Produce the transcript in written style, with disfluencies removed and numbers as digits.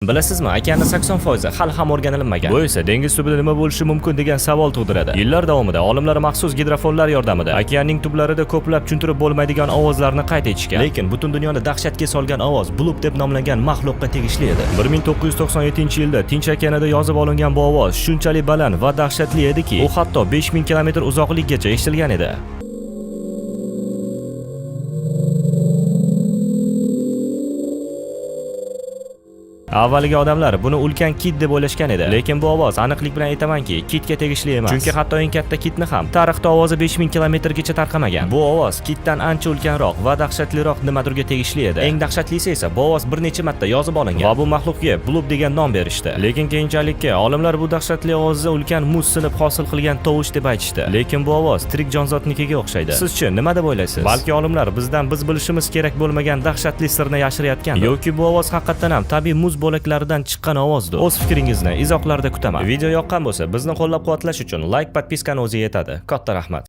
Bilasizmi, okeanning 80% hali ham o'rganilmagan. Bu esa dengiz tubida nima bo'lishi mumkin degan savol tug'diradi. Yillar davomida olimlar maxsus gidrofonlar yordamida okeanning tublarida ko'plab tushuntirib bo'lmaydigan ovozlarni qayd etishgan. Lekin butun dunyoni dahshatga solgan ovoz Bloop deb nomlangan maxluqqa tegishli edi. 1997-yilda Tinch okeanida yozib olingan bu ovoz shunchalik baland va dahshatli ediki, u hatto 5000 kilometr uzoqlikgacha eshitilgan edi. Avvaliga odamlar buni ulkan kit deb o'ylashgan edi, lekin bu ovoz aniqlik bilan aytamanki, kitga tegishli emas. Chunki hatto eng katta kitni ham tarixda ovozi 5000 kilometrgacha tarqamagan. Bu ovoz kitdan ancha ulkanroq va dahshatliroq nimadirga tegishli edi. Eng dahshatlisi esa bu ovoz bir necha marta yozib olingan va bu maxluqqa Bloop degan nom berishdi. Lekin keyinchalikka olimlar bu dahshatli ovozda ulkan muz sinib hosil qilgan tovush deb aytishdi. Lekin bu ovoz tirik jonzotnikiga o'xshaydi. Sizchi nima deb o'ylaysiz? Balki olimlar bizdan biz bilishimiz kerak bo'lmagan dahshatli sirni yashirayotgan yoki bu ovoz haqiqatan ham tabiiy muz bo'laklaridan chiqqan ovozdir. O'z fikringizni izohlarda kutaman. Video yoqqan bo'lsa, bizni qo'llab-quvvatlash uchun like, podpiskani o'zi yetadi. Katta rahmat.